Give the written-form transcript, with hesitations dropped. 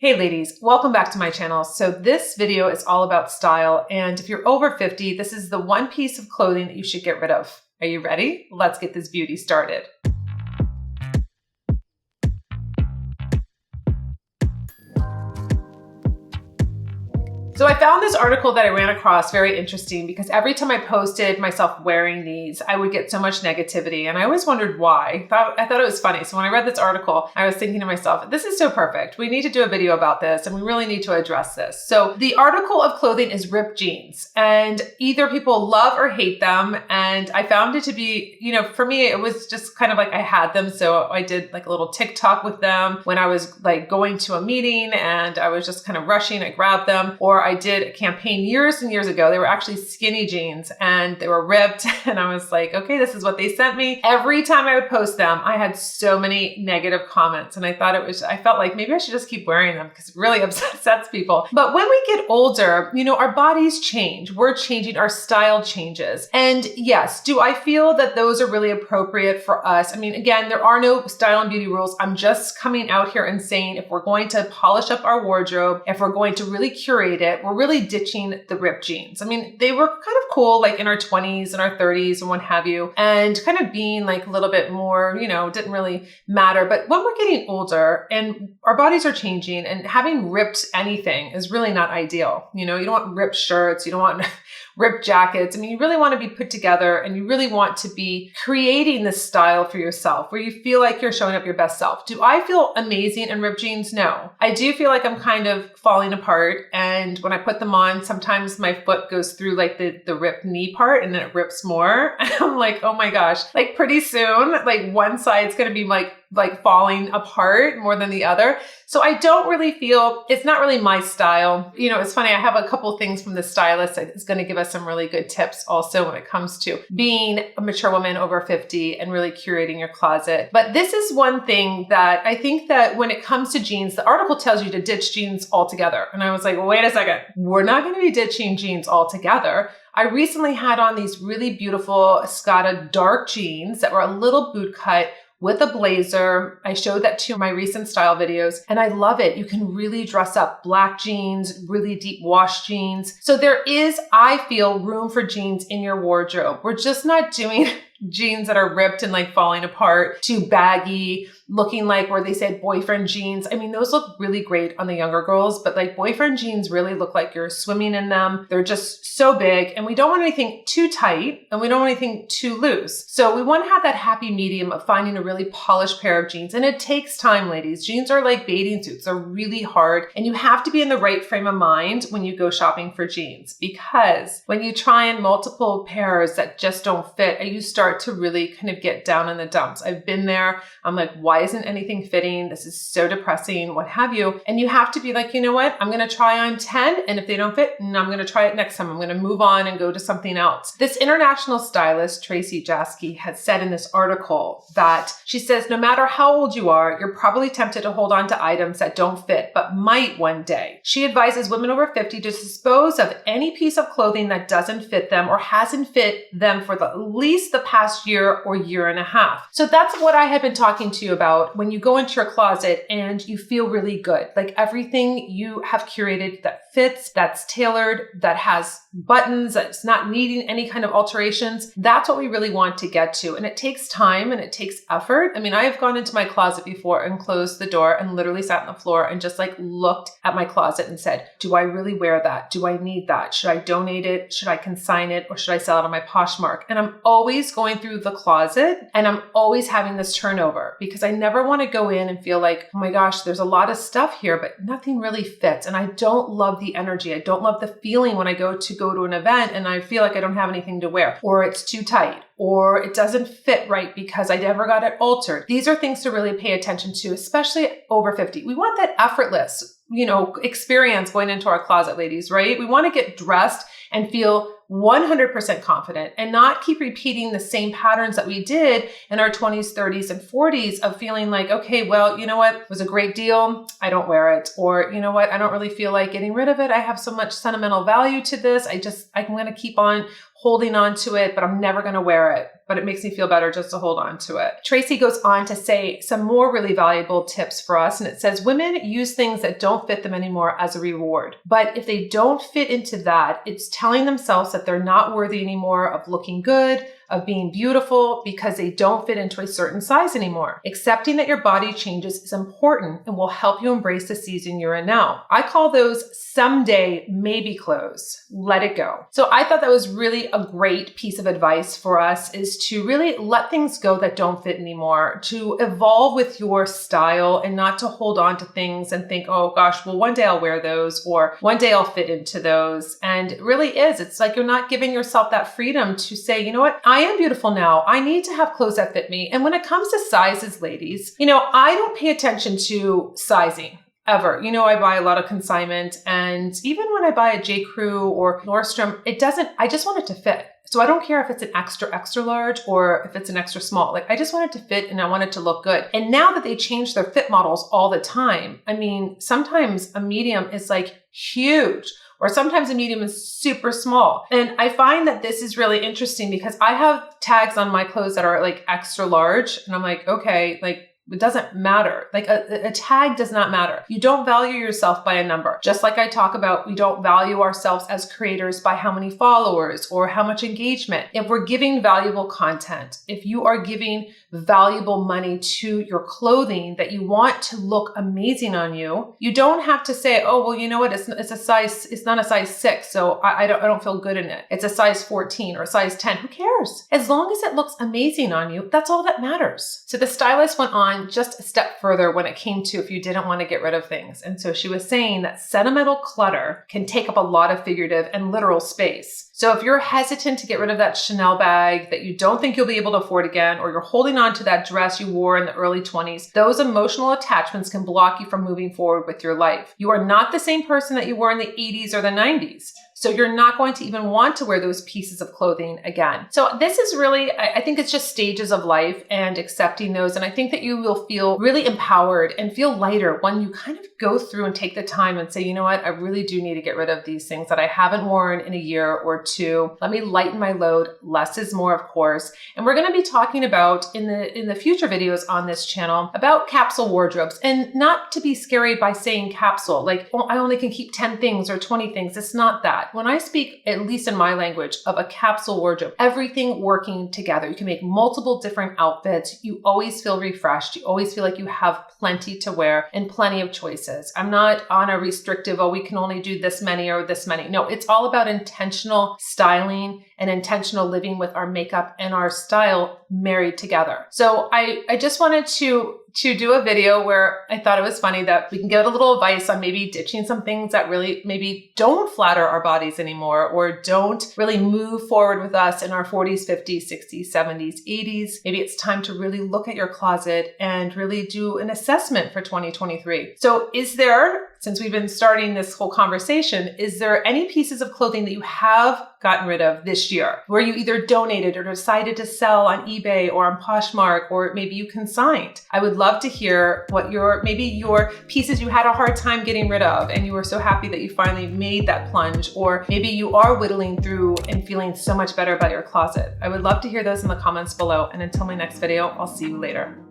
Hey ladies, welcome back to my channel. So this video is all about style, and if you're over 50, this is the one piece of clothing that you should get rid of. Are you ready? Let's get this beauty started. So I found this article that I ran across very interesting because every time I posted myself wearing these, I would get so much negativity, and I always wondered why. I thought it was funny. So when I read this article, I was thinking to myself, this is so perfect. We need to do a video about this, and we really need to address this. So the article of clothing is ripped jeans, and either people love or hate them. And I found it to be, for me, it was just kind of like I had them. So I did like a little TikTok with them when I was like going to a meeting and I was just kind of rushing. I grabbed them, or I did a campaign years and years ago. They were actually skinny jeans and they were ripped. And I was like, okay, this is what they sent me. Every time I would post them, I had so many negative comments. And I felt like maybe I should just keep wearing them because it really upsets people. But when we get older, our bodies change. We're changing, our style changes. And yes, do I feel that those are really appropriate for us? I mean, again, there are no style and beauty rules. I'm just coming out here and saying, if we're going to polish up our wardrobe, if we're going to really curate it, we're really ditching the ripped jeans. I mean, they were kind of cool, like in our 20s and our 30s and what have you, and kind of being like a little bit more, didn't really matter. But when we're getting older and our bodies are changing, and having ripped anything is really not ideal. You don't want ripped shirts. You don't want ripped jackets. I mean, you really want to be put together, and you really want to be creating this style for yourself where you feel like you're showing up your best self. Do I feel amazing in ripped jeans? No. I do feel like I'm kind of falling apart. And when I put them on, sometimes my foot goes through like the ripped knee part, and then it rips more. And I'm like, oh my gosh, like pretty soon, like one side's going to be like falling apart more than the other. So I don't really feel, it's not really my style. It's funny. I have a couple things from the stylist that is going to give us some really good tips also when it comes to being a mature woman over 50 and really curating your closet. But this is one thing that I think that when it comes to jeans, the article tells you to ditch jeans altogether. And I was like, well, wait a second. We're not going to be ditching jeans altogether. I recently had on these really beautiful Escada dark jeans that were a little boot cut with a blazer. I showed that to my recent style videos, and I love it. You can really dress up black jeans, really deep wash jeans. So there is, I feel, room for jeans in your wardrobe. We're just not doing jeans that are ripped and like falling apart, too baggy, looking like where they said boyfriend jeans. I mean, those look really great on the younger girls, but like boyfriend jeans really look like you're swimming in them. They're just so big, and we don't want anything too tight and we don't want anything too loose. So we want to have that happy medium of finding a really polished pair of jeans. And it takes time, ladies. Jeans are like bathing suits. They're really hard, and you have to be in the right frame of mind when you go shopping for jeans, because when you try on multiple pairs that just don't fit, you start to really kind of get down in the dumps. I've been there. I'm like, why isn't anything fitting? This is so depressing, what have you. And you have to be like, you know what? I'm going to try on 10. And if they don't fit, I'm going to try it next time. I'm going to move on and go to something else. This international stylist, Tracy Jasky, had said in this article that she says, no matter how old you are, you're probably tempted to hold on to items that don't fit, but might one day. She advises women over 50 to dispose of any piece of clothing that doesn't fit them or hasn't fit them for at least the past year or year and a half. So that's what I have been talking to you about when you go into your closet and you feel really good. Like everything you have curated that fits, that's tailored, that has buttons, that's not needing any kind of alterations. That's what we really want to get to. And it takes time and it takes effort. I mean, I have gone into my closet before and closed the door and literally sat on the floor and just like looked at my closet and said, do I really wear that? Do I need that? Should I donate it? Should I consign it? Or should I sell it on my Poshmark? And I'm always going through the closet, and I'm always having this turnover because I never want to go in and feel like, oh my gosh, there's a lot of stuff here, but nothing really fits. And I don't love the energy. I don't love the feeling when I go to an event and I feel like I don't have anything to wear, or it's too tight, or it doesn't fit right because I never got it altered. These are things to really pay attention to, especially over 50. We want that effortless, experience going into our closet, ladies, right? We want to get dressed and feel 100% confident and not keep repeating the same patterns that we did in our 20s, 30s, and 40s of feeling like, okay, well, you know what? It was a great deal. I don't wear it. Or, you know what? I don't really feel like getting rid of it. I have so much sentimental value to this. I'm going to keep on holding on to it, but I'm never going to wear it. But it makes me feel better just to hold on to it. Tracy goes on to say some more really valuable tips for us. And it says, women use things that don't fit them anymore as a reward. But if they don't fit into that, it's telling themselves that they're not worthy anymore of looking good, of being beautiful, because they don't fit into a certain size anymore. Accepting that your body changes is important and will help you embrace the season you're in now. I call those someday maybe clothes. Let it go. So I thought that was really a great piece of advice for us, is to really let things go that don't fit anymore, to evolve with your style and not to hold on to things and think, oh gosh, well, one day I'll wear those, or one day I'll fit into those. And it really is. It's like you're not giving yourself that freedom to say, you know what? I am beautiful now. I need to have clothes that fit me. And when it comes to sizes, ladies, I don't pay attention to sizing. Ever. I buy a lot of consignment, and even when I buy a J. Crew or Nordstrom, I just want it to fit. So I don't care if it's an extra, extra large or if it's an extra small. Like, I just want it to fit and I want it to look good. And now that they change their fit models all the time, I mean, sometimes a medium is like huge, or sometimes a medium is super small. And I find that this is really interesting because I have tags on my clothes that are like extra large. And I'm like, okay, like, it doesn't matter. Like a tag does not matter. You don't value yourself by a number. Just like I talk about, we don't value ourselves as creators by how many followers or how much engagement. If we're giving valuable content, if you are giving valuable money to your clothing that you want to look amazing on you, you don't have to say, oh, well, you know what? It's not a size 6. So I don't feel good in it. It's a size 14 or a size 10. Who cares? As long as it looks amazing on you, that's all that matters. So the stylist went on just a step further when it came to if you didn't want to get rid of things. And so she was saying that sentimental clutter can take up a lot of figurative and literal space. So if you're hesitant to get rid of that Chanel bag that you don't think you'll be able to afford again, or you're holding on to that dress you wore in the early 20s, those emotional attachments can block you from moving forward with your life. You are not the same person that you were in the 80s or the 90s. So you're not going to even want to wear those pieces of clothing again. So this is really, I think it's just stages of life and accepting those. And I think that you will feel really empowered and feel lighter when you kind of go through and take the time and say, you know what, I really do need to get rid of these things that I haven't worn in a year or two. Let me lighten my load. Less is more, of course. And we're going to be talking about in the future videos on this channel about capsule wardrobes, and not to be scary by saying capsule, like, oh, I only can keep 10 things or 20 things. It's not that. When I speak, at least in my language, of a capsule wardrobe, everything working together. You can make multiple different outfits. You always feel refreshed. You always feel like you have plenty to wear and plenty of choices. I'm not on a restrictive, oh, we can only do this many or this many. No, it's all about intentional styling and intentional living with our makeup and our style married together. So I just wanted to do a video where I thought it was funny that we can get a little advice on maybe ditching some things that really maybe don't flatter our bodies anymore, or don't really move forward with us in our 40s, 50s, 60s, 70s, 80s. Maybe it's time to really look at your closet and really do an assessment for 2023. So since we've been starting this whole conversation, is there any pieces of clothing that you have gotten rid of this year, where you either donated or decided to sell on eBay or on Poshmark, or maybe you consigned? I would love to hear what your pieces you had a hard time getting rid of and you were so happy that you finally made that plunge, or maybe you are whittling through and feeling so much better about your closet. I would love to hear those in the comments below. And until my next video, I'll see you later.